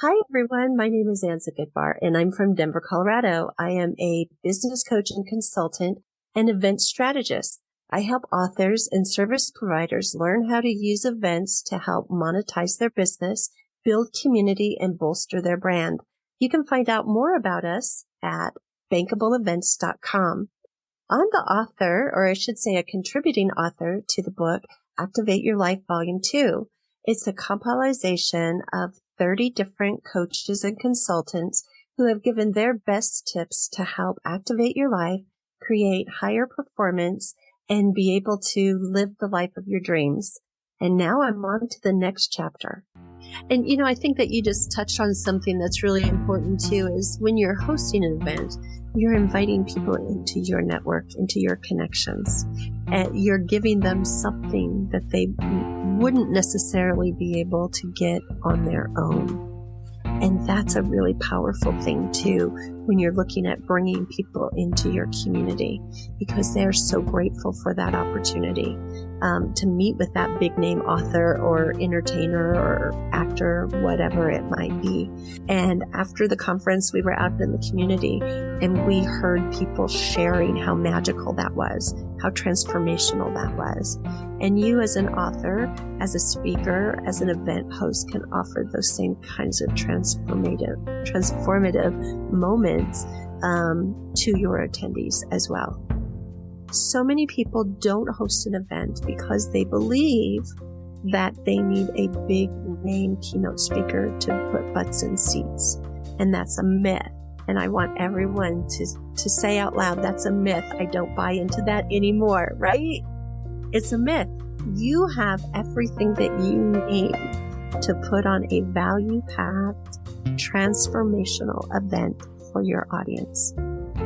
Hi, everyone. My name is Anza Goodbar, and I'm from Denver, Colorado. I am a business coach and consultant and event strategist. I help authors and service providers learn how to use events to help monetize their business, build community, and bolster their brand. You can find out more about us at bankableevents.com. I'm the author, or I should say a contributing author to the book, Activate Your Life Volume 2. It's a compilation of 30 different coaches and consultants who have given their best tips to help activate your life, create higher performance, and be able to live the life of your dreams. And now I'm on to the next chapter. And, I think that you just touched on something that's really important too, is when you're hosting an event, you're inviting people into your network, into your connections, and you're giving them something that they wouldn't necessarily be able to get on their own. And that's a really powerful thing too, when you're looking at bringing people into your community, because they're so grateful for that opportunity to meet with that big name author or entertainer or actor, whatever it might be. And after the conference, we were out in the community and we heard people sharing how magical that was, how transformational that was. And you as an author, as a speaker, as an event host can offer those same kinds of transformative moments to your attendees as well. So many people don't host an event because they believe that they need a big name keynote speaker to put butts in seats. And that's a myth. And I want everyone to say out loud, that's a myth. I don't buy into that anymore, right? It's a myth. You have everything that you need to put on a value-packed, transformational event for your audience,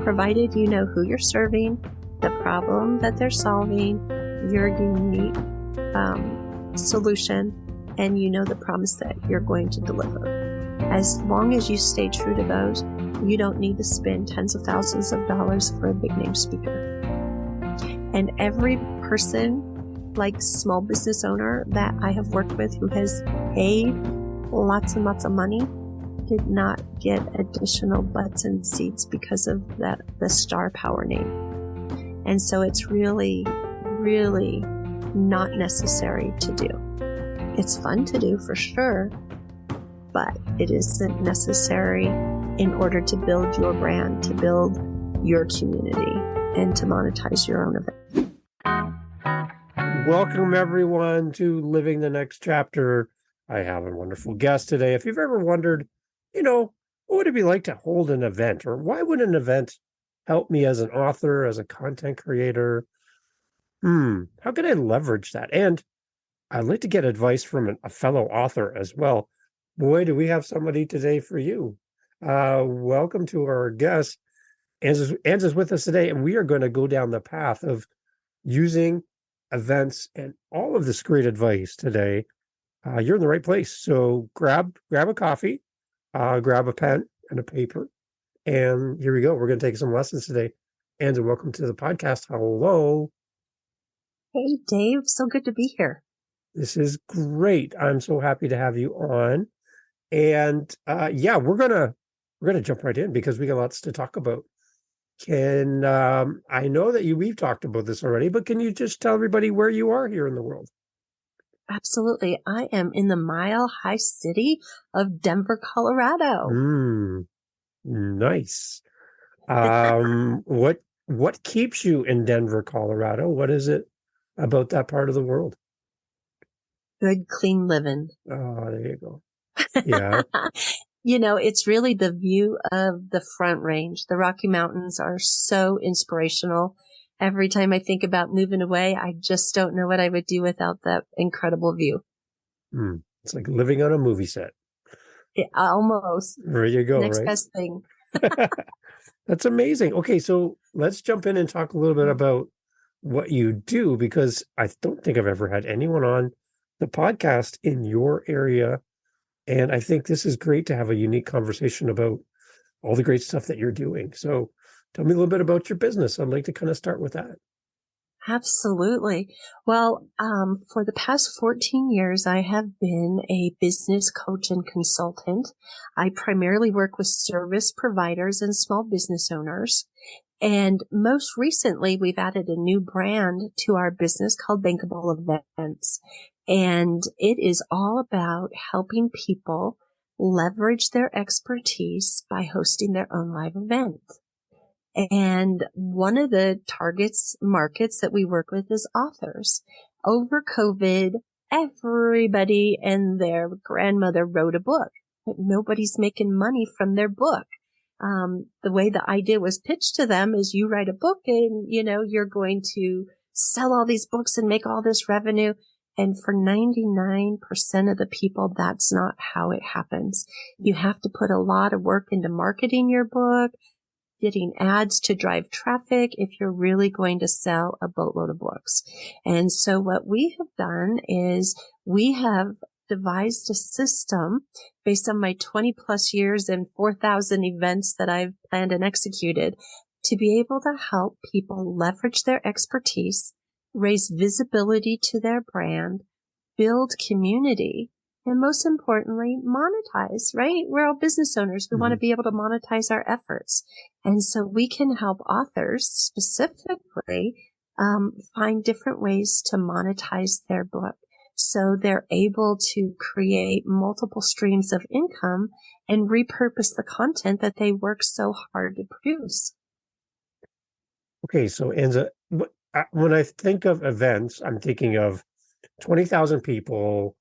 provided you know who you're serving, the problem that they're solving, your unique solution, and you know the promise that you're going to deliver. As long as you stay true to those, you don't need to spend tens of thousands of dollars for a big name speaker. And every person, like small business owner that I have worked with who has paid lots and lots of money, did not get additional butts and seats because of the star power name. And so it's really, really not necessary to do. It's fun to do for sure, but it isn't necessary in order to build your brand, to build your community, and to monetize your own event. Welcome, everyone, to Living the Next Chapter. I have a wonderful guest today. If you've ever wondered, what would it be like to hold an event, or why would an event help me as an author, as a content creator? How can I leverage that? And I'd like to get advice from a fellow author as well. Boy, do we have somebody today for you. Welcome to our guest. Anza's with us today, and we are going to go down the path of using events and all of this great advice today. You're in the right place. So grab a coffee, grab a pen and a paper, and here we go. We're going to take some lessons today. Anza, welcome to the podcast. Hello. Hey, Dave. So good to be here. This is great. I'm so happy to have you on. And we're gonna jump right in because we got lots to talk about. I know that we've talked about this already, but can you just tell everybody where you are here in the world? Absolutely. I am in the mile-high city of Denver, Colorado. Nice. What keeps you in Denver, Colorado? What is it about that part of the world? Good, clean living. Oh, there you go. Yeah. It's really the view of the Front Range. The Rocky Mountains are so inspirational. Every time I think about moving away, I just don't know what I would do without that incredible view. It's like living on a movie set. Yeah, almost. There you go. Next right? best thing. That's amazing. Okay, so let's jump in and talk a little bit about what you do, because I don't think I've ever had anyone on the podcast in your area. And I think this is great to have a unique conversation about all the great stuff that you're doing. So tell me a little bit about your business. I'd like to kind of start with that. Absolutely. Well, for the past 14 years, I have been a business coach and consultant. I primarily work with service providers and small business owners. And most recently, we've added a new brand to our business called Bankable Events. And it is all about helping people leverage their expertise by hosting their own live event. And one of the markets that we work with is authors. Over COVID, everybody and their grandmother wrote a book, but nobody's making money from their book. The way the idea was pitched to them is you write a book and, you're going to sell all these books and make all this revenue. And for 99% of the people, that's not how it happens. You have to put a lot of work into marketing your book, getting ads to drive traffic if you're really going to sell a boatload of books. And so what we have done is we have devised a system based on my 20 plus years and 4,000 events that I've planned and executed to be able to help people leverage their expertise, raise visibility to their brand, build community, and most importantly, monetize, right? We're all business owners. We want to be able to monetize our efforts. And so we can help authors specifically find different ways to monetize their book. So they're able to create multiple streams of income and repurpose the content that they work so hard to produce. Okay, so Anza, when I think of events, I'm thinking of 20,000 people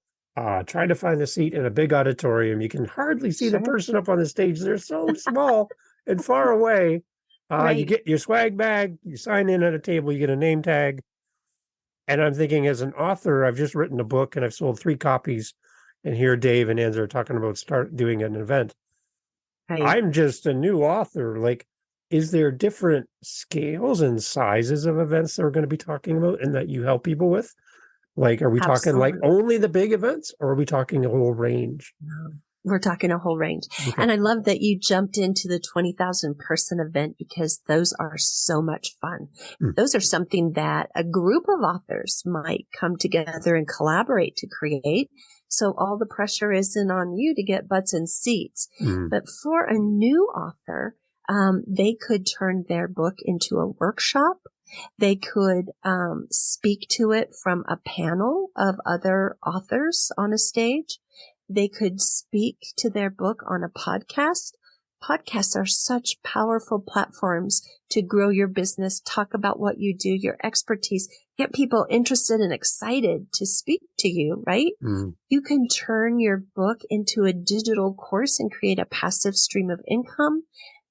trying to find a seat in a big auditorium. You can hardly see the person up on the stage. They're so small and far away. Right. You get your swag bag, you sign in at a table, you get a name tag. And I'm thinking, as an author, I've just written a book and I've sold 3 copies. And here Dave and Anza are talking about start doing an event. Right. I'm just a new author. Like, is there different scales and sizes of events that we're going to be talking about and that you help people with? Like, are we talking like only the big events, or are we talking a whole range? No, we're talking a whole range. Okay. And I love that you jumped into the 20,000 person event because those are so much fun. Those are something that a group of authors might come together and collaborate to create. So all the pressure isn't on you to get butts in seats. But for a new author, they could turn their book into a workshop. They could speak to it from a panel of other authors on a stage. They could speak to their book on a podcast. Podcasts are such powerful platforms to grow your business, talk about what you do, your expertise, get people interested and excited to speak to you, right? You can turn your book into a digital course and create a passive stream of income.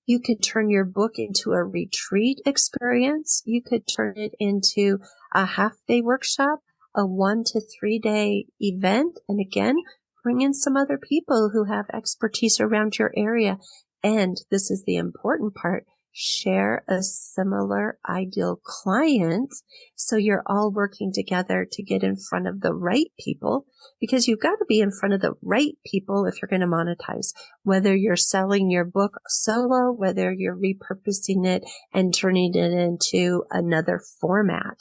You could turn your book into a retreat experience. You could turn it into a half-day workshop, a 1 to 3 day event. And again, bring in some other people who have expertise around your area. And this is the important part. Share a similar ideal client so you're all working together to get in front of the right people, because you've got to be in front of the right people if you're going to monetize, whether you're selling your book solo, whether you're repurposing it and turning it into another format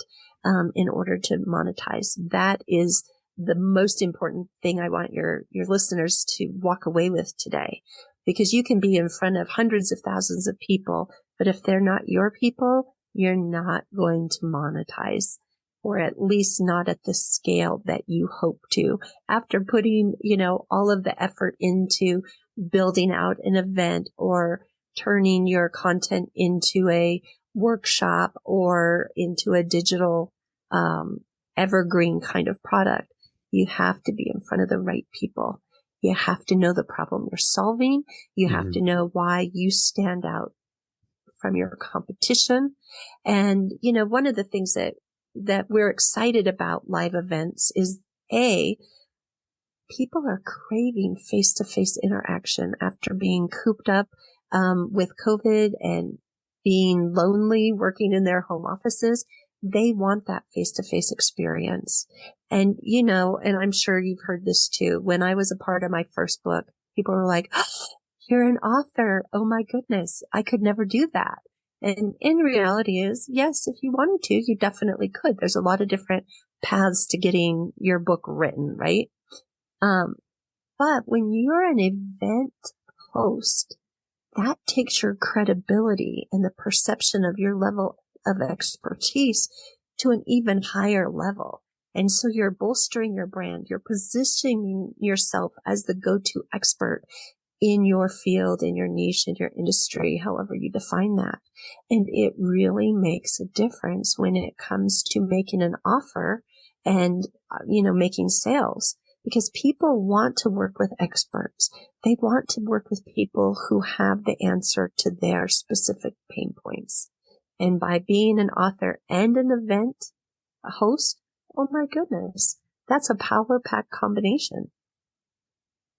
in order to monetize. That is the most important thing I want your listeners to walk away with today. Because you can be in front of hundreds of thousands of people, but if they're not your people, you're not going to monetize, or at least not at the scale that you hope to. After putting, all of the effort into building out an event or turning your content into a workshop or into a digital evergreen kind of product, you have to be in front of the right people. You have to know the problem you're solving. You have to know why you stand out from your competition. And, one of the things that we're excited about live events is people are craving face-to-face interaction after being cooped up with COVID and being lonely, working in their home offices. They want that face-to-face experience. And, and I'm sure you've heard this too. When I was a part of my first book, people were like, oh, you're an author. Oh my goodness. I could never do that. And in reality is, yes, if you wanted to, you definitely could. There's a lot of different paths to getting your book written, right? But when you're an event host, that takes your credibility and the perception of your level of expertise to an even higher level. And so you're bolstering your brand. You're positioning yourself as the go-to expert in your field, in your niche, in your industry, however you define that. And it really makes a difference when it comes to making an offer and, making sales, because people want to work with experts. They want to work with people who have the answer to their specific pain points. And by being an author and an event host, oh my goodness, that's a power-packed combination.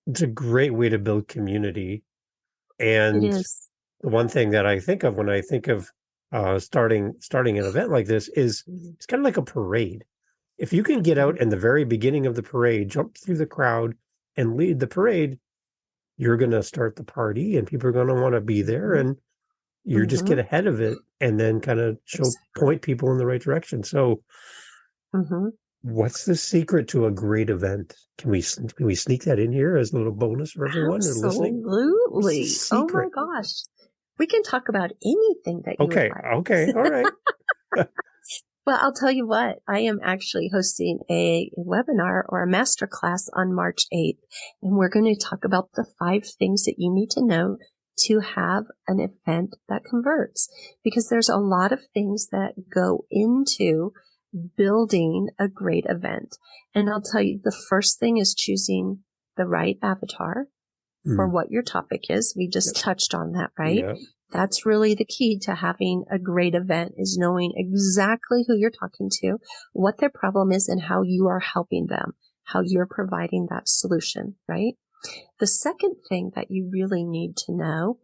It's a great way to build community. And It is. the one thing that I think of when I think of starting an event like this is it's kind of like a parade. If you can get out in the very beginning of the parade, jump through the crowd and lead the parade, you're going to start the party and people are going to want to be there, and you just get ahead of it and then kind of point people in the right direction. So what's the secret to a great event? Can we sneak that in here as a little bonus for everyone who's listening? Absolutely. Oh my gosh. We can talk about anything that you would like. Okay. All right. Well, I'll tell you what, I am actually hosting a webinar or a masterclass on March 8th, and we're going to talk about the 5 things that you need to know to have an event that converts, because there's a lot of things that go into building a great event. And I'll tell you, the first thing is choosing the right avatar for what your topic is. We just touched on that, right? Yeah. That's really the key to having a great event, is knowing exactly who you're talking to, what their problem is, and how you are helping them, how you're providing that solution, right? The second thing that you really need to know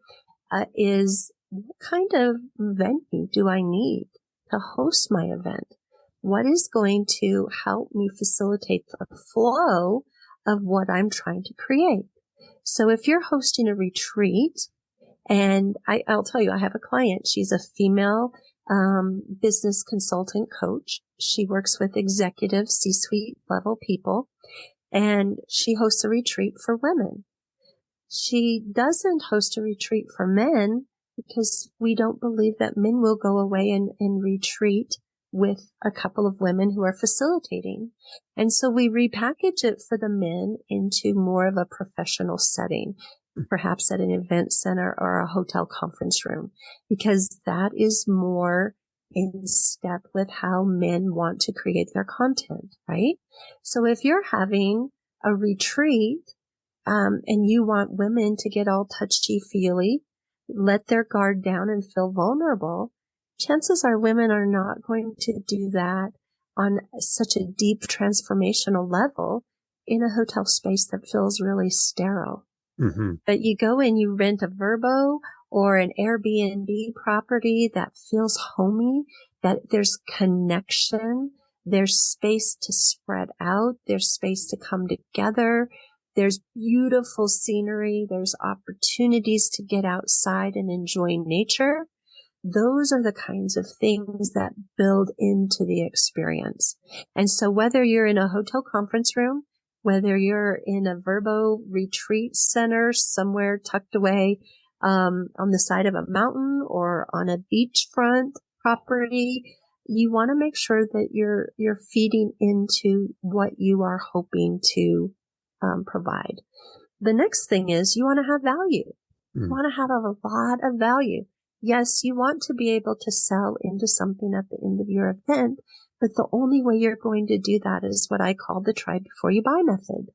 is, what kind of venue do I need to host my event? What is going to help me facilitate the flow of what I'm trying to create? So if you're hosting a retreat, and I'll tell you, I have a client. She's a female business consultant coach. She works with executive C-suite level people, and she hosts a retreat for women. She doesn't host a retreat for men because we don't believe that men will go away and retreat with a couple of women who are facilitating. And so we repackage it for the men into more of a professional setting, perhaps at an event center or a hotel conference room, because that is more in step with how men want to create their content, right? So if you're having a retreat, and you want women to get all touchy-feely, let their guard down and feel vulnerable, chances are women are not going to do that on such a deep transformational level in a hotel space that feels really sterile. But you go and you rent a Vrbo or an Airbnb property that feels homey, that there's connection, there's space to spread out, there's space to come together, there's beautiful scenery, there's opportunities to get outside and enjoy nature. Those are the kinds of things that build into the experience. And so whether you're in a hotel conference room, whether you're in a Vrbo retreat center somewhere tucked away on the side of a mountain or on a beachfront property, you want to make sure that you're feeding into what you are hoping to provide. The next thing is, you want to have value. You want to have a lot of value. Yes, you want to be able to sell into something at the end of your event, but the only way you're going to do that is what I call the try before you buy method.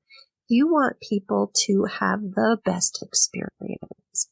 You want people to have the best experience.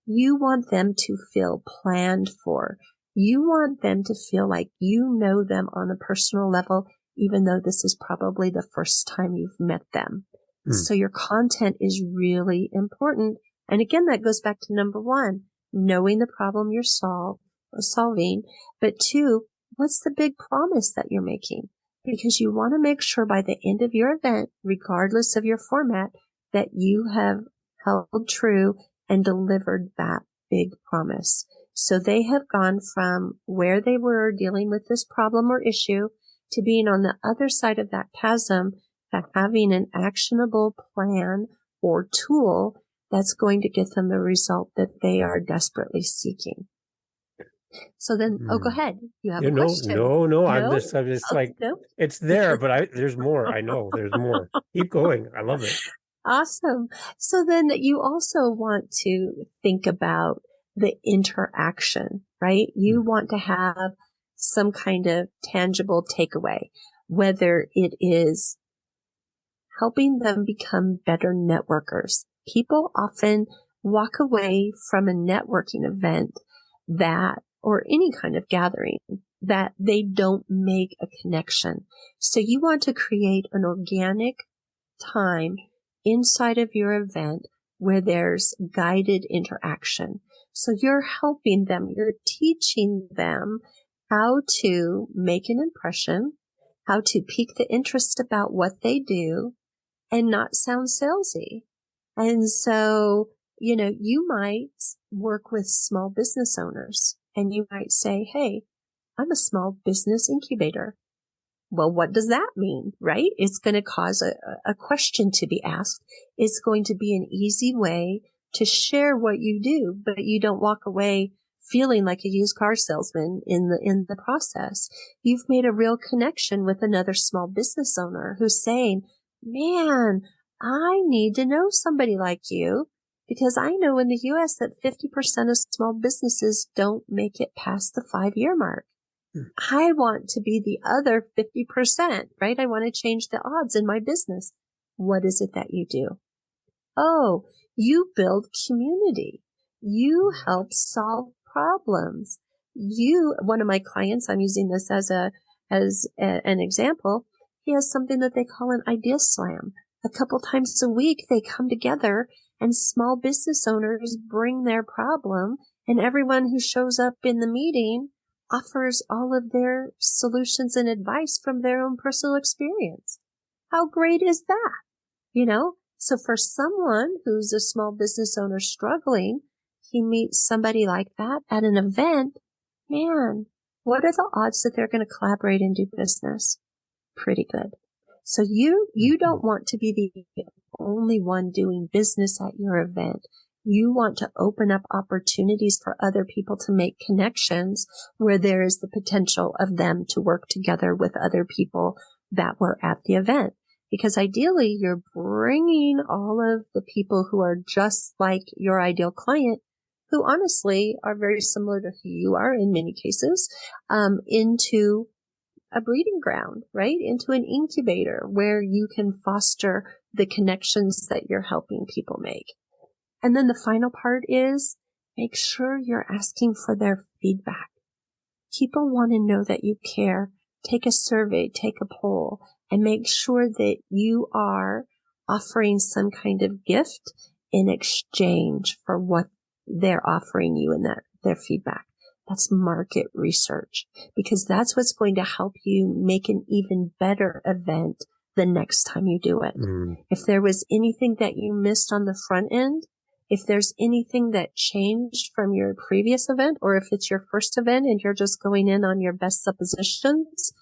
You want them to feel planned for. You want them to feel like you know them on a personal level, even though this is probably the first time you've met them. So your content is really important. And again, that goes back to number 1, knowing the problem you're solving. But 2, what's the big promise that you're making? Because you want to make sure by the end of your event, regardless of your format, that you have held true and delivered that big promise. So they have gone from where they were dealing with this problem or issue to being on the other side of that chasm, to having an actionable plan or tool that's going to get them the result that they are desperately seeking. So then, go ahead. You have a question. No. I'm just like, no? it's there, but there's more. I know there's more. Keep going. I love it. Awesome. So then you also want to think about the interaction, right? You want to have some kind of tangible takeaway, whether it is helping them become better networkers. People often walk away from a networking event or any kind of gathering that they don't make a connection. So you want to create an organic time inside of your event where there's guided interaction. So you're helping them, you're teaching them how to make an impression, how to pique the interest about what they do and not sound salesy. And so, you might work with small business owners and you might say, hey, I'm a small business incubator. Well, what does that mean, right? It's going to cause a question to be asked. It's going to be an easy way to share what you do, but you don't walk away feeling like a used car salesman in the process. You've made a real connection with another small business owner who's saying, man, I need to know somebody like you because I know in the U.S. that 50% of small businesses don't make it past the 5-year mark. I want to be the other 50%, right? I want to change the odds in my business. What is it that you do? Oh, you build community. You help solve problems. One of my clients, I'm using this as an example. He has something that they call an idea slam. A couple times a week, they come together and small business owners bring their problem and everyone who shows up in the meeting offers all of their solutions and advice from their own personal experience. How great is that? So for someone who's a small business owner struggling, he meets somebody like that at an event. Man, what are the odds that they're going to collaborate and do business? Pretty good. So you don't want to be the only one doing business at your event. You want to open up opportunities for other people to make connections where there is the potential of them to work together with other people that were at the event. Because ideally, you're bringing all of the people who are just like your ideal client, who honestly are very similar to who you are in many cases, into a breeding ground, right? Into an incubator where you can foster the connections that you're helping people make. And then the final part is make sure you're asking for their feedback. People want to know that you care. Take a survey, take a poll, and make sure that you are offering some kind of gift in exchange for what they're offering you in their feedback. That's market research, because that's what's going to help you make an even better event the next time you do it. If there was anything that you missed on the front end, if there's anything that changed from your previous event, or if it's your first event and you're just going in on your best suppositions,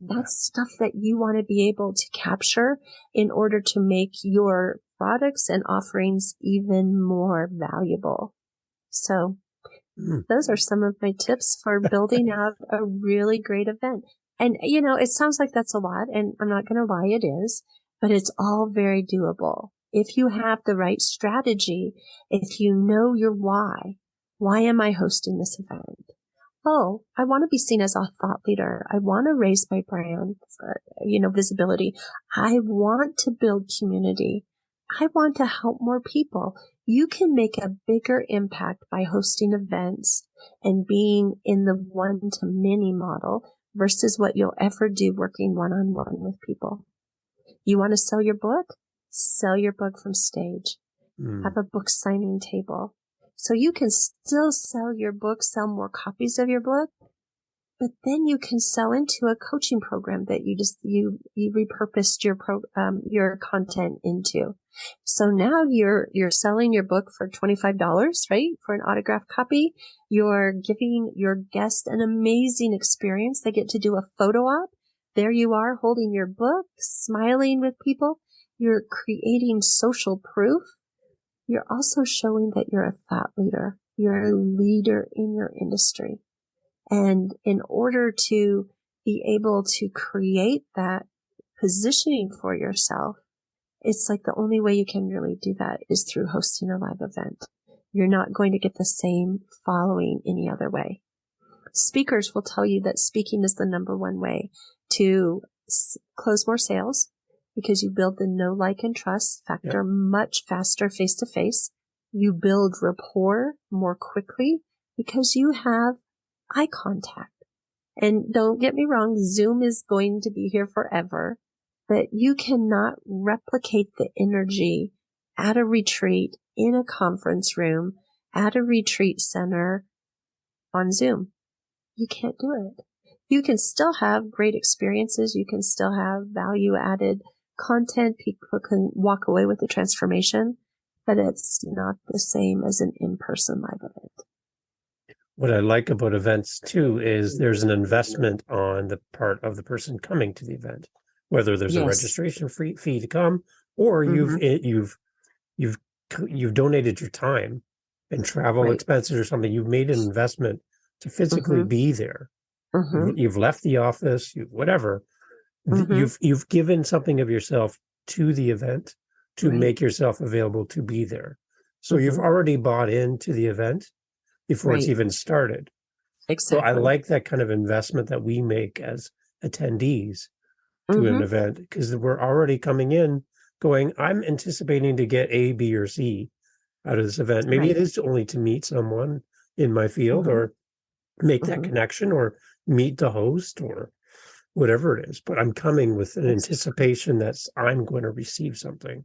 that's stuff that you want to be able to capture in order to make your products and offerings even more valuable. So those are some of my tips for building out a really great event. And, it sounds like that's a lot, and I'm not going to lie, it is, but it's all very doable. If you have the right strategy, if you know your why am I hosting this event? Oh, I want to be seen as a thought leader. I want to raise my brand, visibility. I want to build community. I want to help more people. You can make a bigger impact by hosting events and being in the one-to-many model versus what you'll ever do working one-on-one with people. You want to sell your book? Sell your book from stage. Have a book signing table. So you can still sell your book, sell more copies of your book, but then you can sell into a coaching program that you repurposed your content into. So now you're selling your book for $25, right? For an autographed copy. You're giving your guest an amazing experience. They get to do a photo op. There you are holding your book, smiling with people. You're creating social proof. You're also showing that you're a thought leader. You're a leader in your industry. And in order to be able to create that positioning for yourself, it's like the only way you can really do that is through hosting a live event. You're not going to get the same following any other way. Speakers will tell you that speaking is the number one way to close more sales because you build the know, like, and trust factor much faster face to face. You build rapport more quickly because you have eye contact. And don't get me wrong, Zoom is going to be here forever, but you cannot replicate the energy at a retreat, in a conference room, at a retreat center on Zoom. You can't do it. You can still have great experiences. You can still have value added content. People can walk away with the transformation, but it's not the same as an in-person live event. What I like about events too is there's an investment on the part of the person coming to the event, whether there's a registration fee to come, or you've donated your time and travel expenses or something. You've made an investment to physically be there. You've left the office, whatever. You've given something of yourself to the event to make yourself available to be there. So you've already bought into the event before it's even started. Exactly. So I like that kind of investment that we make as attendees to an event, because we're already coming in going, I'm anticipating to get A, B, or C out of this event. Maybe it is only to meet someone in my field or make that connection or meet the host or whatever it is. But I'm coming with an anticipation that I'm going to receive something.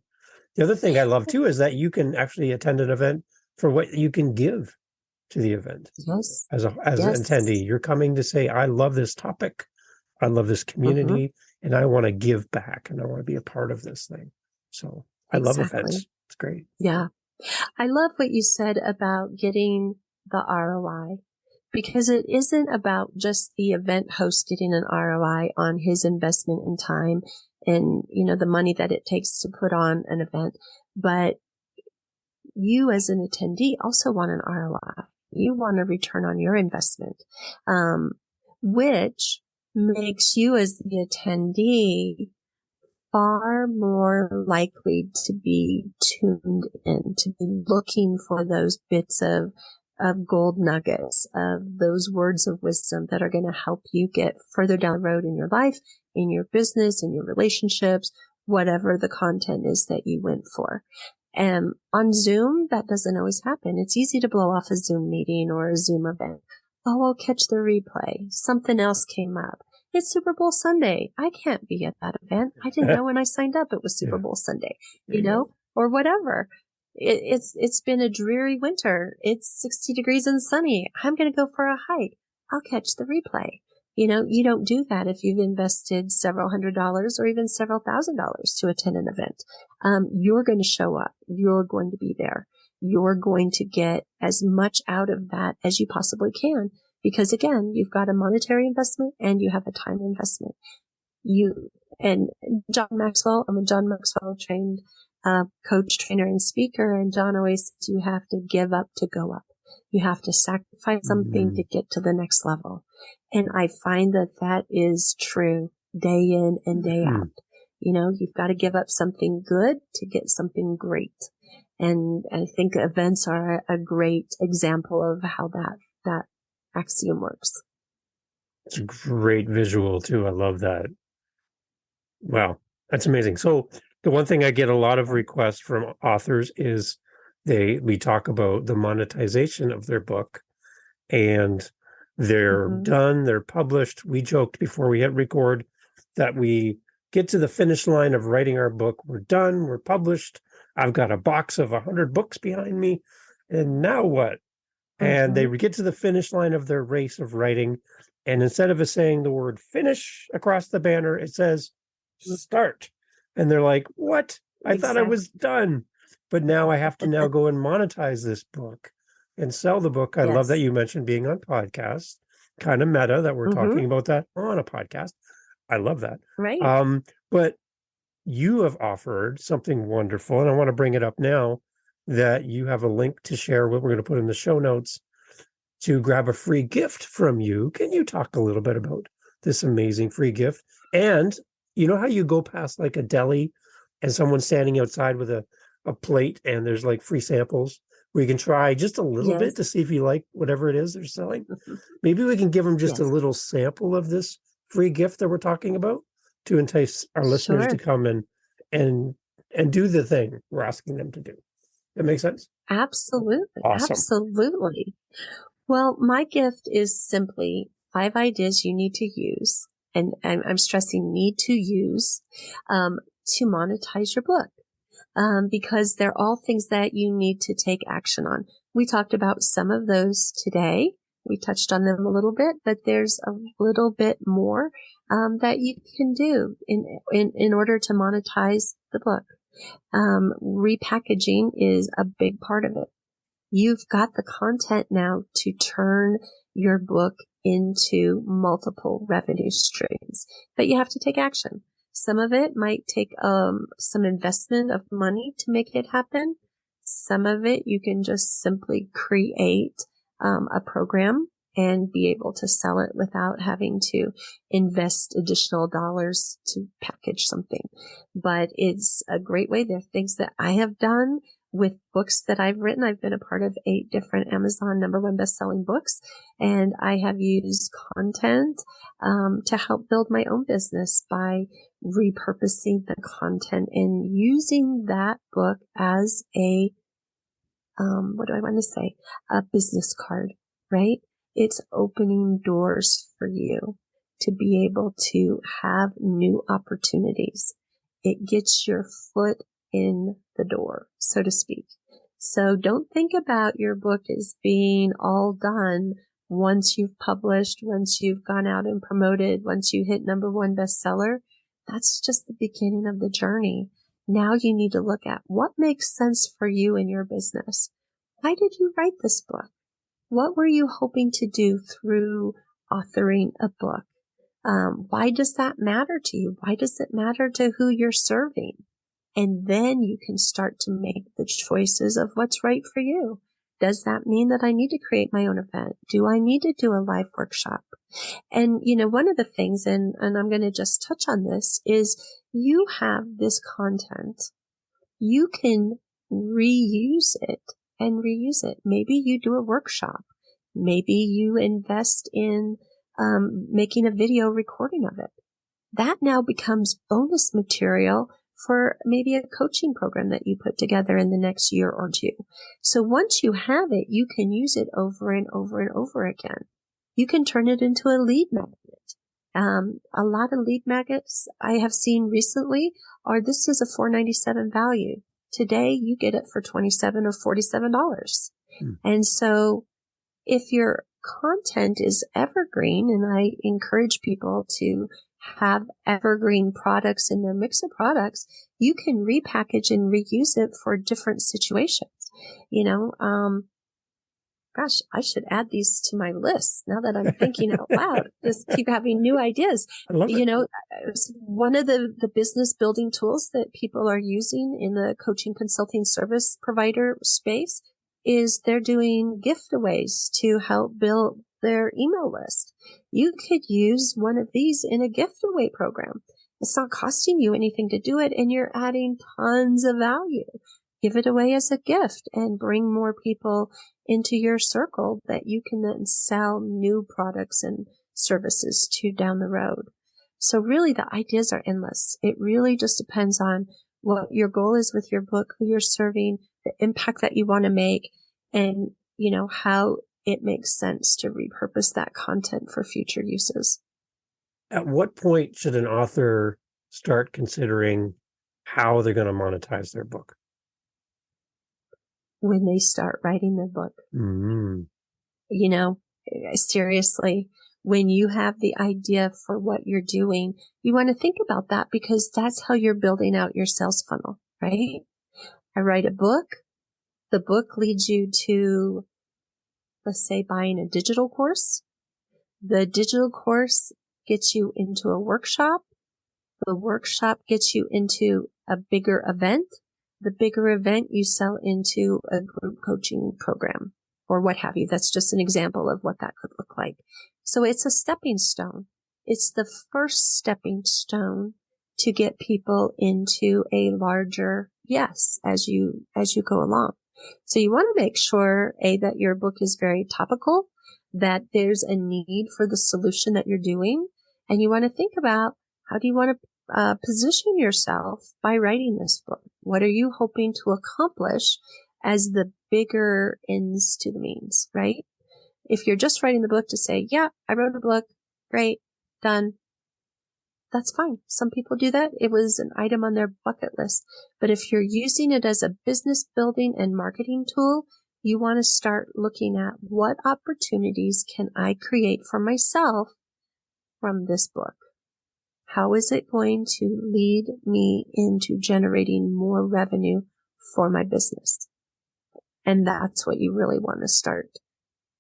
The other thing I love too is that you can actually attend an event for what you can give to the event. As an attendee, you're coming to say, I love this topic, I love this community, and I want to give back, and I want to be a part of this thing. So I love events. It's great. Yeah. I love what you said about getting the ROI, because it isn't about just the event host getting an ROI on his investment in time and, the money that it takes to put on an event, but you as an attendee also want an ROI. You want a return on your investment, which makes you as the attendee far more likely to be tuned in, to be looking for those bits of gold nuggets, of those words of wisdom that are going to help you get further down the road in your life, in your business, in your relationships, whatever the content is that you went for. And on Zoom, that doesn't always happen. It's easy to blow off a Zoom meeting or a Zoom event. Oh, I'll catch the replay. Something else came up. It's Super Bowl Sunday. I can't be at that event. I didn't know when I signed up it was Super Bowl Sunday, or whatever. It's been a dreary winter. It's 60 degrees and sunny. I'm going to go for a hike. I'll catch the replay. You don't do that if you've invested several $100s or even several $1,000s to attend an event. You're going to show up. You're going to be there. You're going to get as much out of that as you possibly can. Because again, you've got a monetary investment and you have a time investment. I'm a John Maxwell trained coach, trainer, and speaker. And John always says you have to give up to go up. You have to sacrifice something to get to the next level. And I find that is true day in and day out. You've got to give up something good to get something great. And I think events are a great example of how that axiom works. It's a great visual too. I love that. Wow, that's amazing. So the one thing I get a lot of requests from authors is we talk about the monetization of their book, and they're done, they're published. We joked before we hit record that we get to the finish line of writing our book. We're done, we're published. I've got a box of 100 books behind me, and now what? And they get to the finish line of their race of writing, and instead of saying the word finish across the banner, it says start. And they're like, what? I thought I was done, but now I have to now go and monetize this book and sell the book. I love that Yes. you mentioned being on podcasts, kind of meta that we're Mm-hmm. talking about that on a podcast. I love that. Right. But you have offered something wonderful, and I want to bring it up now that you have a link to share what we're going to put in the show notes to grab a free gift from you. Can you talk a little bit about this amazing free gift? And you know how you go past like a deli and someone's standing outside with a plate and there's like free samples where you can try just a little bit to Yes. see if you like whatever it is they're selling? Maybe we can give them just a Yes. little sample of this free gift that we're talking about to entice our listeners to Sure. come and do the thing we're asking them to do. That makes sense? Absolutely. Awesome. Absolutely. Well, my gift is simply 5 ideas you need to use, and I'm stressing need to use, to monetize your book. Because they're all things that you need to take action on. We talked about some of those today. We touched on them a little bit, but there's a little bit more that you can do in order to monetize the book. Repackaging is a big part of it. You've got the content now to turn your book into multiple revenue streams, but you have to take action. Some of it might take some investment of money to make it happen. Some of it you can just simply create a program and be able to sell it without having to invest additional dollars to package something. But it's a great way. There are things that I have done with books that I've written. I've been a part of 8 different Amazon #1 best-selling books, and I have used content to help build my own business by repurposing the content and using that book as a, what do I want to say? A business card, right? It's opening doors for you to be able to have new opportunities. It gets your foot in the door, so to speak. So don't think about your book as being all done once you've published, once you've gone out and promoted, once you hit #1 bestseller. That's just the beginning of the journey. Now you need to look at what makes sense for you in your business. Why did you write this book? What were you hoping to do through authoring a book? Why does that matter to you? Why does it matter to who you're serving? And then you can start to make the choices of what's right for you. Does that mean that I need to create my own event? Do I need to do a live workshop? And, one of the things, and I'm going to just touch on this, is you have this content. You can reuse it and reuse it. Maybe you do a workshop. Maybe you invest in making a video recording of it. That now becomes bonus material for maybe a coaching program that you put together in the next year or 2. So once you have it, you can use it over and over and over again. You can turn it into a lead magnet. A lot of lead magnets I have seen recently this is a $4.97 value. Today you get it for $27 or $47. And so if your content is evergreen, and I encourage people to have evergreen products in their mix of products, you can repackage and reuse it for different situations. Gosh, I should add these to my list now that I'm thinking out loud. Just keep having new ideas. I love it. It's one of the business building tools that people are using in the coaching consulting service provider space is they're doing giveaways to help build their email list. You could use one of these in a giveaway program. It's not costing you anything to do it, and you're adding tons of value. Give it away as a gift and bring more people into your circle that you can then sell new products and services to down the road. So really the ideas are endless. It really just depends on what your goal is with your book, who you're serving, the impact that you want to make, and, how it makes sense to repurpose that content for future uses. At what point should an author start considering how they're going to monetize their book? When they start writing their book. Mm-hmm. Seriously, when you have the idea for what you're doing, you want to think about that, because that's how you're building out your sales funnel, right? I write a book. The book leads you to, let's say, buying a digital course. The digital course gets you into a workshop. The workshop gets you into a bigger event. The bigger event you sell into a group coaching program or what have you. That's just an example of what that could look like. So it's a stepping stone. It's the first stepping stone to get people into a larger yes as you go along. So you want to make sure, that your book is very topical, that there's a need for the solution that you're doing. And you want to think about, how do you want to position yourself by writing this book? What are you hoping to accomplish as the bigger ends to the means, right? If you're just writing the book to say, yeah, I wrote a book, great, done, that's fine. Some people do that. It was an item on their bucket list. But if you're using it as a business building and marketing tool, you want to start looking at, what opportunities can I create for myself from this book? How is it going to lead me into generating more revenue for my business? And that's what you really want to start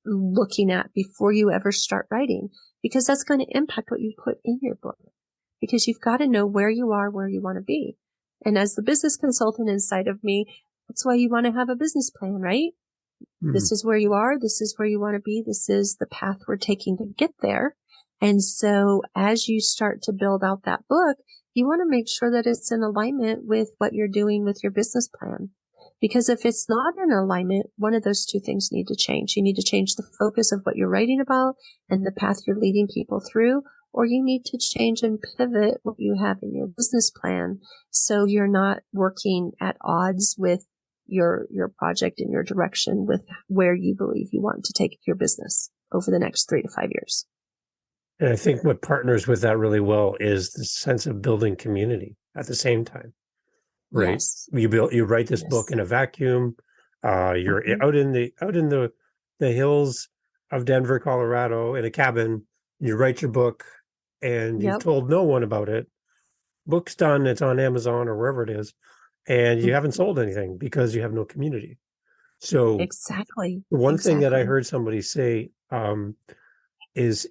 looking at before you ever start writing, because that's going to impact what you put in your book, because you've got to know where you are, where you want to be. And as the business consultant inside of me, that's why you want to have a business plan, right? Mm-hmm. This is where you are. This is where you want to be. This is the path we're taking to get there. And so as you start to build out that book, you want to make sure that it's in alignment with what you're doing with your business plan. Because if it's not in alignment, one of those two things need to change. You need to change the focus of what you're writing about and the path you're leading people through, or you need to change and pivot what you have in your business plan so you're not working at odds with your project and your direction with where you believe you want to take your business over the next 3 to 5 years. And I think what partners with that really well is the sense of building community at the same time, right? Yes. You write this book in a vacuum. You're out in the hills of Denver, Colorado, in a cabin. You write your book, and you've told no one about it. Book's done. It's on Amazon or wherever it is, and you haven't sold anything because you have no community. So exactly. The one thing that I heard somebody say is,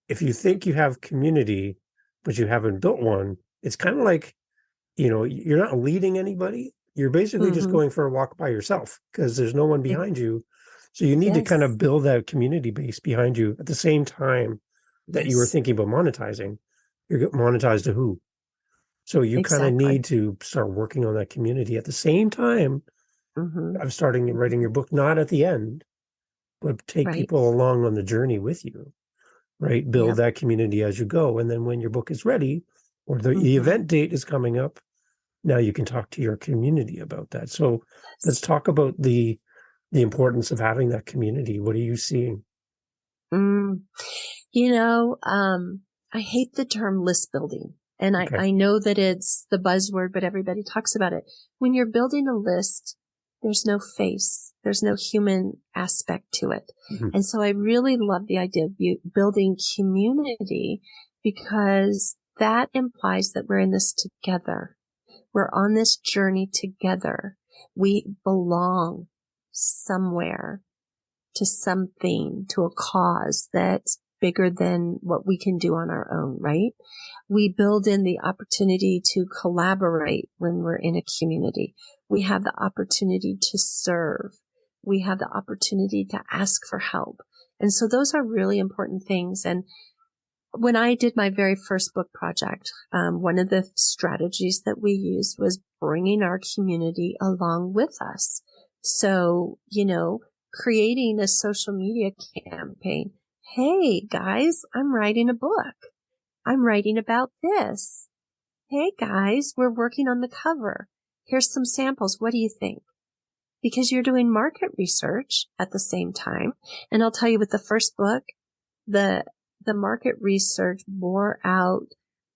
if you think you have community, but you haven't built one, it's kind of like, you're not leading anybody. You're basically just going for a walk by yourself because there's no one behind you. So you need to kind of build that community base behind you at the same time that you were thinking about monetizing. You're monetized to who? So you kind of need to start working on that community at the same time of starting and writing your book, not at the end, but take people along on the journey with you. Right? Build that community as you go. And then when your book is ready or the event date is coming up, now you can talk to your community about that. So let's talk about the importance of having that community. What are you seeing? I hate the term list building. And I know that it's the buzzword, but everybody talks about it. When you're building a list, there's no face. There's no human aspect to it. And so I really love the idea of building community, because that implies that we're in this together. We're on this journey together. We belong somewhere, to something, to a cause that's bigger than what we can do on our own, right? We build in the opportunity to collaborate when we're in a community. We have the opportunity to serve. We have the opportunity to ask for help. And so those are really important things. And when I did my very first book project, one of the strategies that we used was bringing our community along with us. So, creating a social media campaign. Hey guys, I'm writing a book. I'm writing about this. Hey guys, we're working on the cover. Here's some samples. What do you think? Because you're doing market research at the same time. And I'll tell you, with the first book, the market research bore out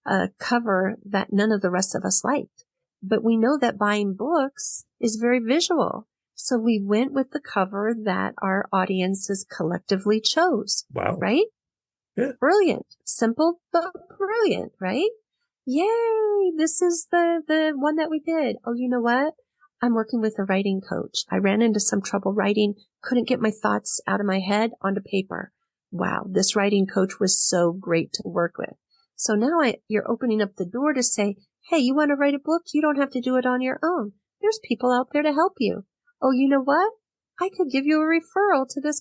a cover that none of the rest of us liked. But we know that buying books is very visual. So we went with the cover that our audiences collectively chose. Wow. Right? Yeah. Brilliant. Simple, but brilliant, right? Yay! This is the one that we did. Oh, you know what? I'm working with a writing coach. I ran into some trouble writing, couldn't get my thoughts out of my head onto paper. Wow, this writing coach was so great to work with. So now you're opening up the door to say, hey, you want to write a book? You don't have to do it on your own. There's people out there to help you. Oh, you know what? I could give you a referral to this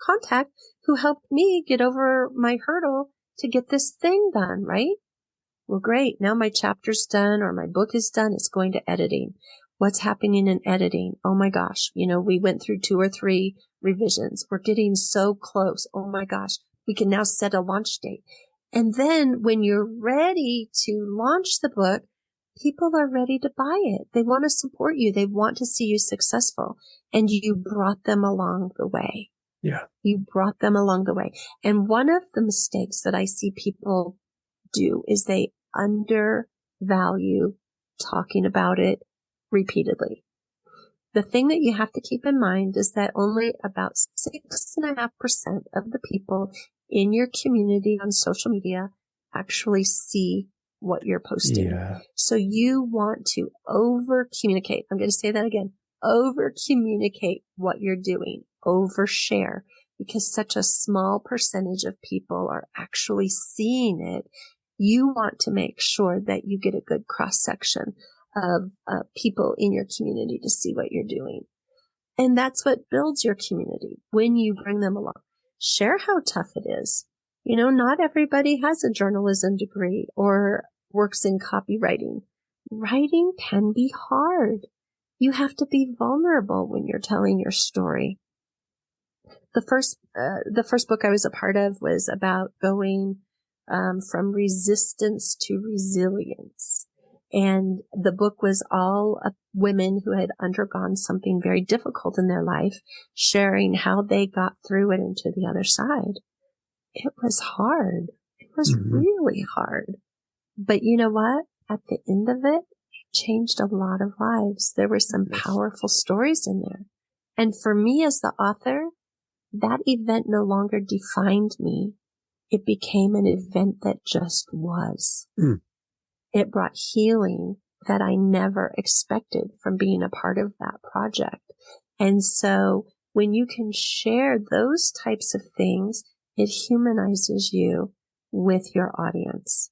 contact who helped me get over my hurdle to get this thing done, right? Well, great. Now my chapter's done or my book is done. It's going to editing. What's happening in editing? Oh my gosh. We went through 2 or 3 revisions. We're getting so close. Oh my gosh. We can now set a launch date. And then when you're ready to launch the book, people are ready to buy it. They want to support you. They want to see you successful. And you brought them along the way. Yeah. You brought them along the way. And one of the mistakes that I see people do is they undervalue talking about it repeatedly. The thing that you have to keep in mind is that only about 6.5% of the people in your community on social media actually see what you're posting. Yeah. So you want to over communicate. I'm going to say that again. Over communicate what you're doing. Overshare, because such a small percentage of people are actually seeing it. You want to make sure that you get a good cross section of people in your community to see what you're doing. And that's what builds your community when you bring them along. Share how tough it is. Not everybody has a journalism degree or works in copywriting. Writing can be hard. You have to be vulnerable when you're telling your story. The first book I was a part of was about going from resistance to resilience. And the book was all women who had undergone something very difficult in their life, sharing how they got through it and to the other side. It was hard. It was really hard. But you know what? At the end of it, changed a lot of lives. There were some powerful stories in there. And for me as the author, that event no longer defined me. It became an event that just was. It brought healing that I never expected from being a part of that project. And so when you can share those types of things, it humanizes you with your audience.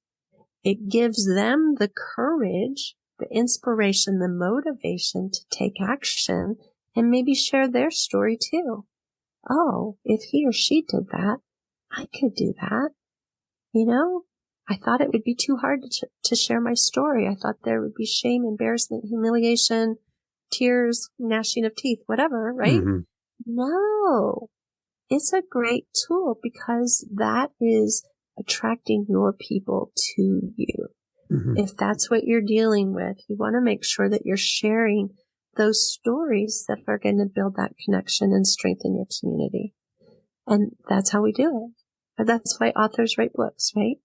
It gives them the courage, the inspiration, the motivation to take action and maybe share their story too. Oh, if he or she did that, I could do that. I thought it would be too hard to share my story. I thought there would be shame, embarrassment, humiliation, tears, gnashing of teeth, whatever, right? No, it's a great tool because that is attracting your people to you. If that's what you're dealing with, you want to make sure that you're sharing those stories that are going to build that connection and strengthen your community. And that's how we do it. And that's why authors write books, right?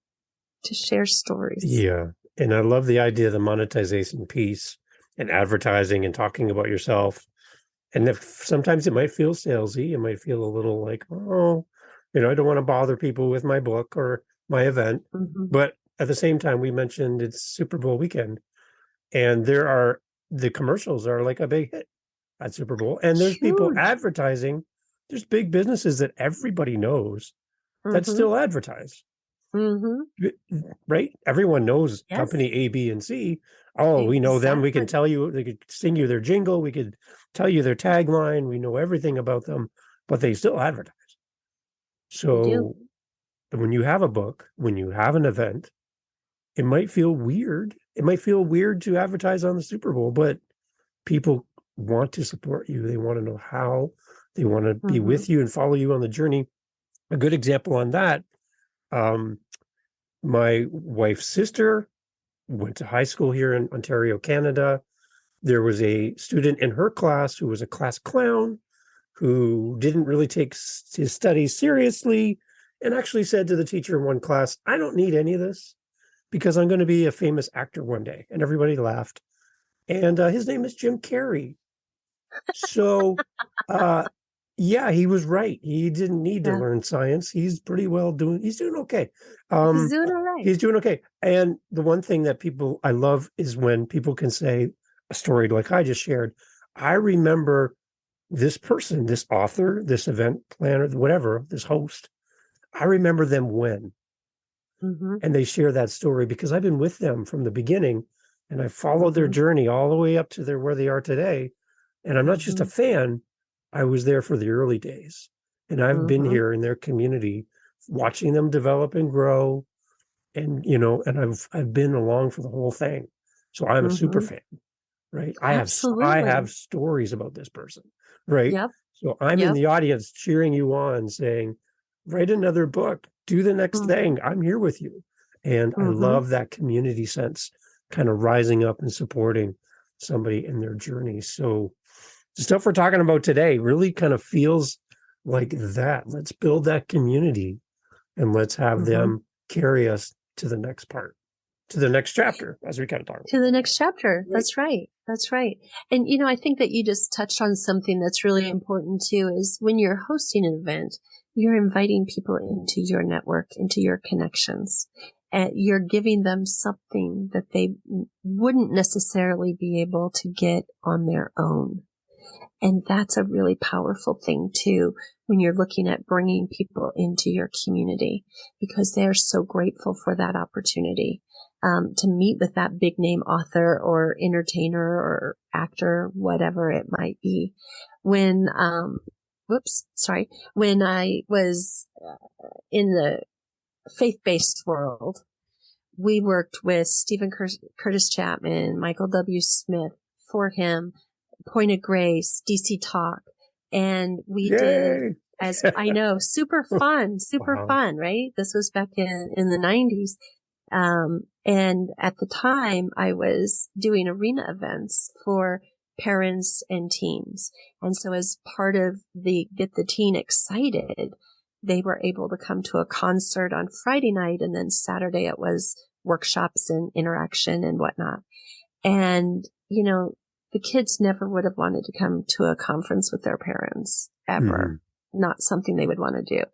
To share stories. Yeah. And I love the idea of the monetization piece and advertising and talking about yourself. And if sometimes it might feel salesy, it might feel a little like, oh, I don't want to bother people with my book or my event. But at the same time, we mentioned it's Super Bowl weekend, and the commercials are like a big hit at Super Bowl. And there's people advertising. There's big businesses that everybody knows that still advertise. Right? Everyone knows company A, B, and C. Oh, we know them. We can tell you, they could sing you their jingle. We could tell you their tagline. We know everything about them, but they still advertise. So when you have a book, when you have an event, it might feel weird. It might feel weird to advertise on the Super Bowl, but people want to support you. They want to know how. They want to be with you and follow you on the journey. A good example on that, my wife's sister went to high school here in Ontario, Canada. There was a student in her class who was a class clown who didn't really take his studies seriously and actually said to the teacher in one class, I don't need any of this because I'm going to be a famous actor one day. And everybody laughed. And his name is Jim Carrey. So Yeah, he was right. He didn't need to Yeah. learn science. He's pretty well he's doing okay. He's doing all right. He's doing okay. And the one thing that people I love is when people can say a story like I just shared. I remember this person, this author, this event planner, whatever, this host. I remember them when, Mm-hmm. and they share that story because I've been with them from the beginning and I followed their Mm-hmm. journey all the way up to where they are today. And I'm not just a Mm-hmm. fan, I was there for the early days. And I've been Mm-hmm. here in their community, watching them develop and grow. And, and I've been along for the whole thing. So I'm a super Mm-hmm. fan, right? I have Absolutely. stories about this person, right? Yep. So I'm in Yep. the audience cheering you on, saying, write another book, do the next Mm-hmm. thing. I'm here with you. And I Mm-hmm. love that community sense, kind of rising up and supporting somebody in their journey. So the stuff we're talking about today really kind of feels like that. Let's build that community and let's have Mm-hmm. them carry us to the next part, to the next chapter, as we kind of talk about. To the next chapter. Right. That's right. That's right. And, you know, I think that you just touched on something that's really important too, is when you're hosting an event, you're inviting people into your network, into your connections, and you're giving them something that they wouldn't necessarily be able to get on their own. And that's a really powerful thing too, when you're looking at bringing people into your community, because they're so grateful for that opportunity, to meet with that big name author or entertainer or actor, whatever it might be. When, when I was in the faith-based world, we worked with Stephen Curtis Chapman, Michael W. Smith, For Him, Point of Grace, DC Talk. And we did, Yay! as I know, super fun, Wow. right? This was back in the 90s. And at the time I was doing arena events for parents and teens. And so as part of the Get the Teen Excited, they were able to come to a concert on Friday night, and then Saturday it was workshops and interaction and whatnot. And, you know, the kids never would have wanted to come to a conference with their parents ever. Not something they would want to do.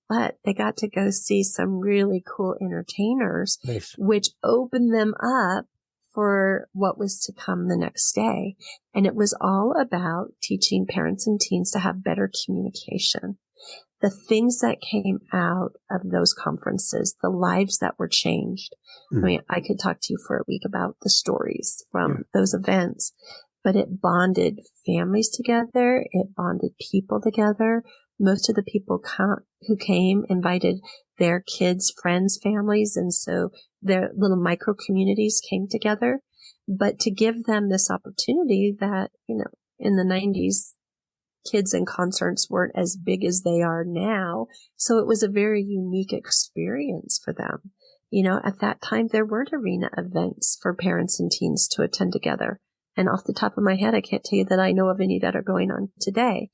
But they got to go see some really cool entertainers, Nice. which opened them up for what was to come the next day. And it was all about teaching parents and teens to have better communication. The things that came out of those conferences, the lives that were changed. I mean, I could talk to you for a week about the stories from those events, but it bonded families together. It bonded people together. Most of the people who came invited their kids, friends, families. And so their little micro communities came together. But to give them this opportunity that, you know, in the 90s, kids and concerts weren't as big as they are now. So it was a very unique experience for them. You know, at that time, there weren't arena events for parents and teens to attend together. And off the top of my head, I can't tell you that I know of any that are going on today.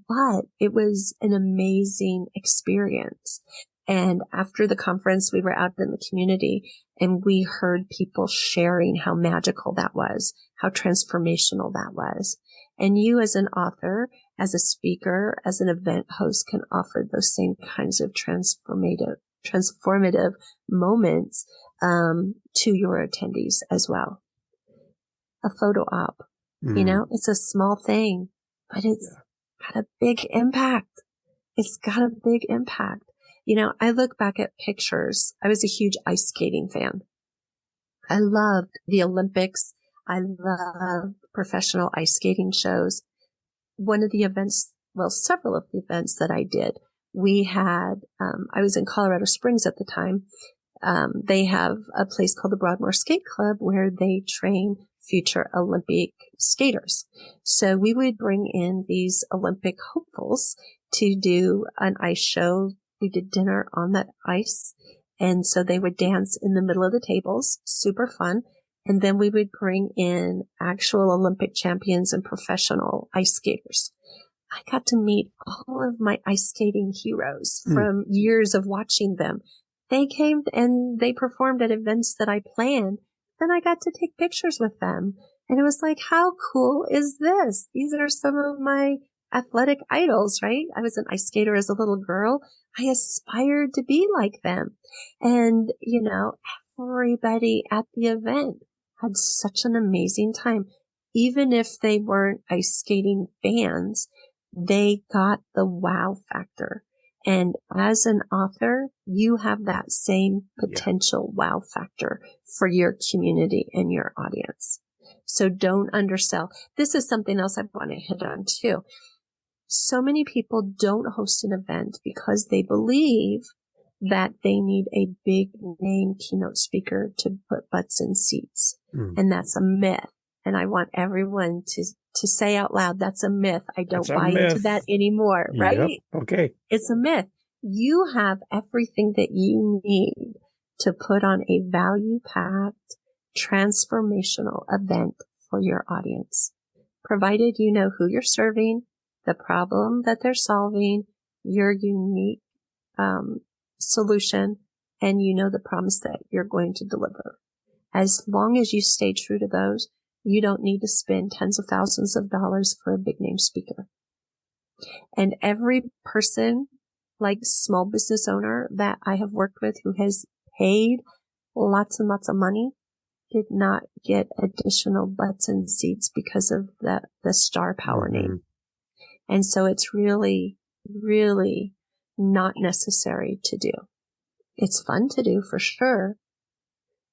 But it was an amazing experience. And after the conference, we were out in the community and we heard people sharing how magical that was, how transformational that was. And you as an author, as a speaker, as an event host can offer those same kinds of transformative moments to your attendees as well. A photo op, you know, it's a small thing, but it's got a big impact. It's got a big impact. You know, I look back at pictures. I was a huge ice skating fan. I loved the Olympics. I loved professional ice skating shows. One of the events, well, several of the events that I did, we had, I was in Colorado Springs at the time. They have a place called the Broadmoor Skate Club where they train future Olympic skaters. So we would bring in these Olympic hopefuls to do an ice show. We did dinner on that ice. And so they would dance in the middle of the tables, super fun. And then we would bring in actual Olympic champions and professional ice skaters. I got to meet all of my ice skating heroes from years of watching them. They came and they performed at events that I planned. Then I got to take pictures with them. And it was like, how cool is this? These are some of my athletic idols, right? I was an ice skater as a little girl. I aspired to be like them. And, everybody at the event had such an amazing time. Even if they weren't ice skating fans, they got the wow factor. And as an author, you have that same potential wow factor for your community and your audience. So don't undersell. This is something else I want to hit on too. So many people don't host an event because they believe that they need a big name keynote speaker to put butts in seats. And that's a myth. And I want everyone to say out loud, that's a myth. I don't buy into that anymore, right? Yep. Okay. It's a myth. You have everything that you need to put on a value-packed, transformational event for your audience, provided you know who you're serving, the problem that they're solving, your unique solution, and you know the promise that you're going to deliver. As long as you stay true to those, you don't need to spend tens of thousands of dollars for a big name speaker. And every person, like small business owner that I have worked with who has paid lots and lots of money, did not get additional butts and seats because of the star power name. And so it's really, really not necessary to do. It's fun to do for sure,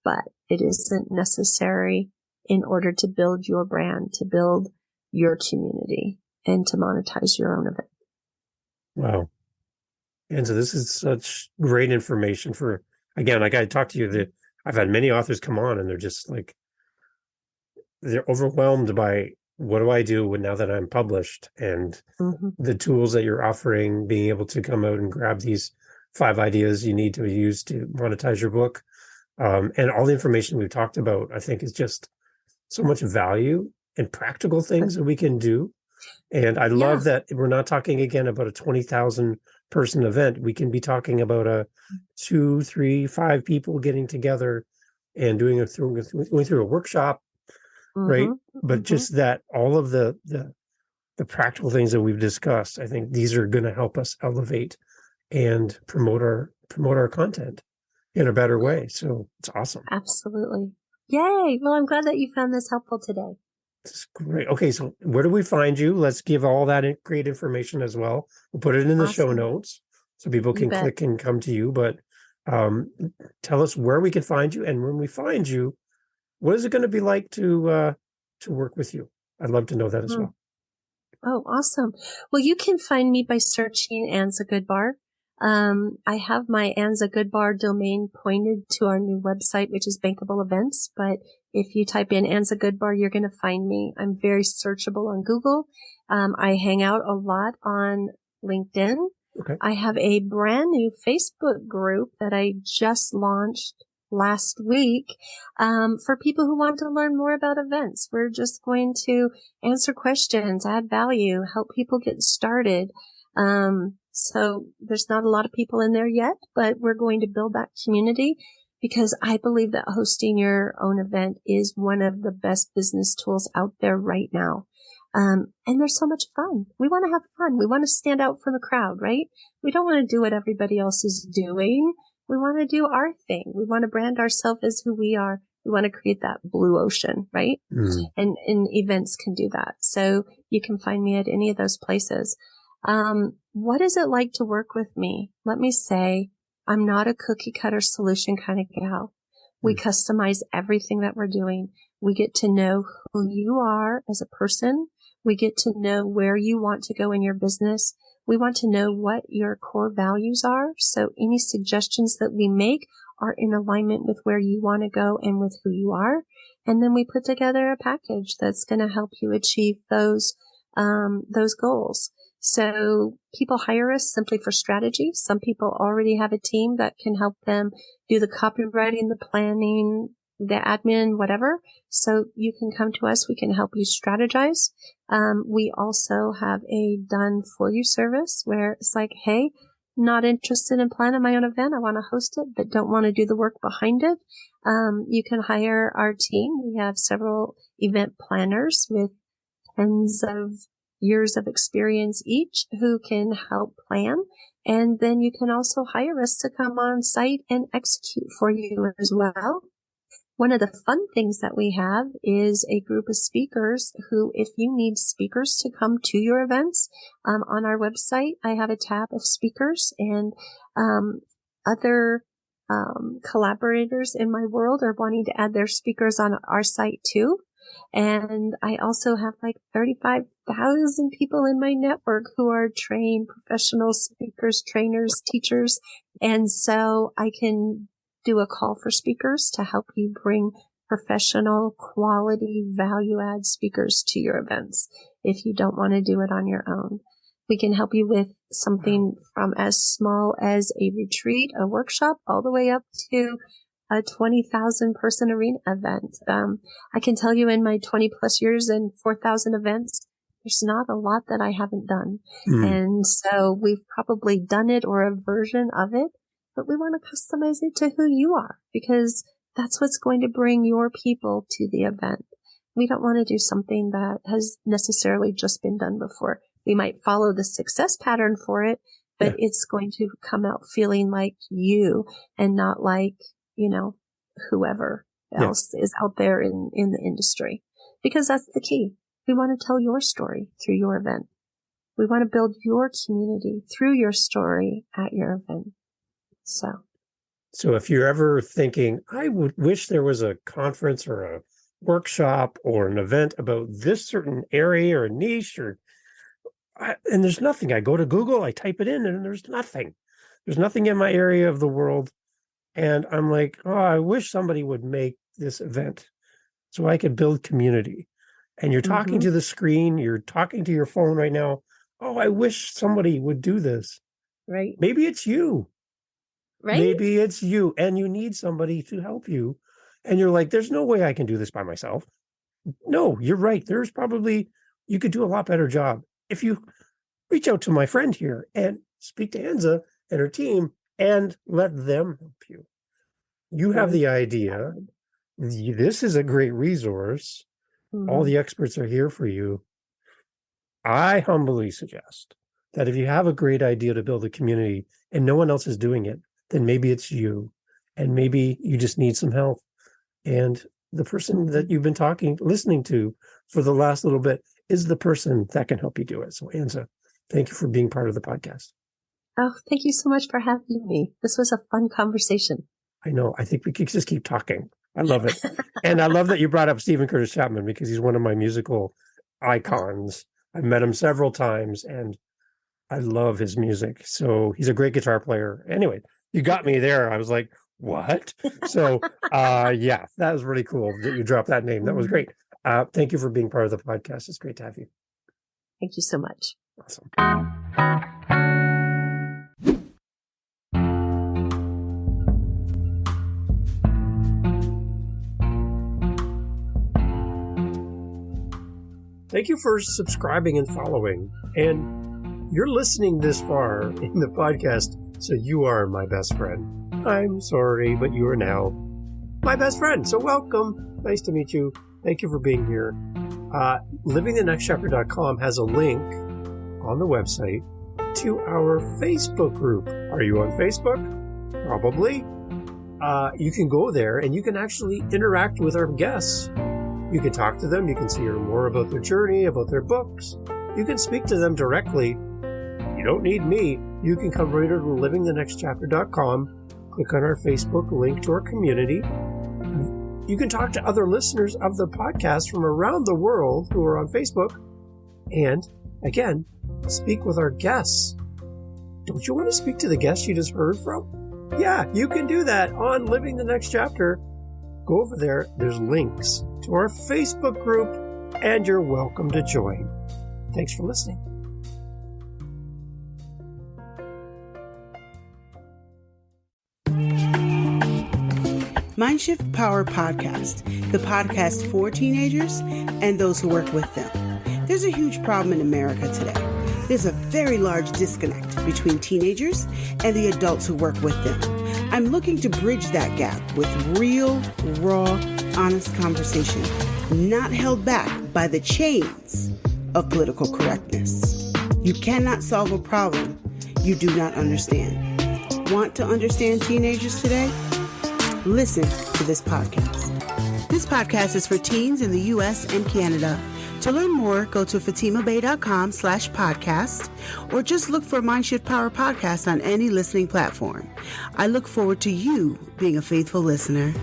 but it isn't necessary in order to build your brand, to build your community, and to monetize your own event. Wow. And so this is such great information for, again, like I talked to you, I've had many authors come on and they're just like, they're overwhelmed by what do I do now that I'm published, and the tools that you're offering, being able to come out and grab these 5 ideas you need to use to monetize your book. And all the information we've talked about, I think is just so much value and practical things that we can do. And I love that we're not talking again about a 20,000 person event. We can be talking about a 2, 3, 5 people getting together and going through a workshop, right? But just that all of the practical things that we've discussed, I think these are going to help us elevate and promote our content in a better way. So it's awesome. Absolutely. Yay. Well, I'm glad that you found this helpful today. It's great. Okay, so where do we find you? Let's give all that great information as well. We'll put it in the show notes so people can click and come to you. But tell us where we can find you, and when we find you, what is it going to be like to work with you? I'd love to know that as well. Oh, awesome. Well, you can find me by searching Anza Goodbar. I have my Anza Goodbar domain pointed to our new website, which is Bankable Events. But if you type in Anza Goodbar, you're going to find me. I'm very searchable on Google. I hang out a lot on LinkedIn. Okay. I have a brand new Facebook group that I just launched last week, for people who want to learn more about events. We're just going to answer questions, add value, help people get started. So there's not a lot of people in there yet, but we're going to build that community because I believe that hosting your own event is one of the best business tools out there right now. And there's so much fun. We want to have fun. We want to stand out from the crowd, right? We don't want to do what everybody else is doing. We want to do our thing. We want to brand ourselves as who we are. We want to create that blue ocean, right? And events can do that. So you can find me at any of those places. What is it like to work with me? Let me say, I'm not a cookie cutter solution kind of gal. We customize everything that we're doing. We get to know who you are as a person. We get to know where you want to go in your business. We want to know what your core values are. So any suggestions that we make are in alignment with where you want to go and with who you are. And then we put together a package that's going to help you achieve those goals. So people hire us simply for strategy. Some people already have a team that can help them do the copywriting, the planning, the admin, whatever. So you can come to us. We can help you strategize. We also have a done for you service where it's like, hey, not interested in planning my own event. I want to host it, but don't want to do the work behind it. You can hire our team. We have several event planners with tens of years of experience each who can help plan. And then you can also hire us to come on site and execute for you as well. One of the fun things that we have is a group of speakers who, if you need speakers to come to your events, on our website, I have a tab of speakers, and other collaborators in my world are wanting to add their speakers on our site too. And I also have like 35,000 people in my network who are trained professional speakers, trainers, teachers. And so I can do a call for speakers to help you bring professional, quality, value-add speakers to your events if you don't want to do it on your own. We can help you with something from as small as a retreat, a workshop, all the way up to a 20,000 person arena event. I can tell you in my 20 plus years and 4,000 events, there's not a lot that I haven't done. And so we've probably done it or a version of it, but we want to customize it to who you are, because that's what's going to bring your people to the event. We don't want to do something that has necessarily just been done before. We might follow the success pattern for it, but it's going to come out feeling like you and not like, whoever else is out there in the industry, because that's the key. We want to tell your story through your event. We want to build your community through your story at your event. So if you're ever thinking, I would wish there was a conference or a workshop or an event about this certain area or niche, and there's nothing. I go to Google, I type it in, and there's nothing. There's nothing in my area of the world. And I'm like, oh, I wish somebody would make this event so I could build community. And you're talking to the screen, you're talking to your phone right now. Oh, I wish somebody would do this. Right. Maybe it's you. Right. Maybe it's you, and you need somebody to help you. And you're like, there's no way I can do this by myself. No, you're right. There's probably, you could do a lot better job if you reach out to my friend here and speak to Anza and her team and let them help you. You have the idea. This is a great resource. All the experts are here for you. I humbly suggest that if you have a great idea to build a community and no one else is doing it, then maybe it's you, and maybe you just need some help. And the person that you've been listening to for the last little bit is the person that can help you do it. So Anza, thank you for being part of the podcast. Oh, thank you so much for having me. This was a fun conversation. I know. I think we could just keep talking. I love it. And I love that you brought up Stephen Curtis Chapman, because he's one of my musical icons. I've met him several times and I love his music. So he's a great guitar player. Anyway, you got me there. I was like, what? So that was really cool that you dropped that name. That was great. Thank you for being part of the podcast. It's great to have you. Thank you so much. Awesome. Thank you for subscribing and following. And you're listening this far in the podcast, so you are my best friend. I'm sorry, but you are now my best friend. So welcome. Nice to meet you. Thank you for being here. LivingTheNextChapter.com has a link on the website to our Facebook group. Are you on Facebook? Probably. You can go there and you can actually interact with our guests. You can talk to them. You can hear more about their journey, about their books. You can speak to them directly. You don't need me. You can come right over to livingthenextchapter.com, click on our Facebook link to our community. You can talk to other listeners of the podcast from around the world who are on Facebook. And, again, speak with our guests. Don't you want to speak to the guests you just heard from? Yeah, you can do that on Living the Next Chapter. Go over there. There's links to our Facebook group, and you're welcome to join. Thanks for listening. Mindshift Power Podcast, the podcast for teenagers and those who work with them. There's a huge problem in America today. There's a very large disconnect between teenagers and the adults who work with them. I'm looking to bridge that gap with real, raw, honest conversation, not held back by the chains of political correctness. You cannot solve a problem you do not understand. Want to understand teenagers today? Listen to this podcast. This podcast is for teens in the U.S. and Canada. To learn more, go to fatimabay.com/podcast or just look for Mind Shift Power Podcast on any listening platform. I look forward to you being a faithful listener.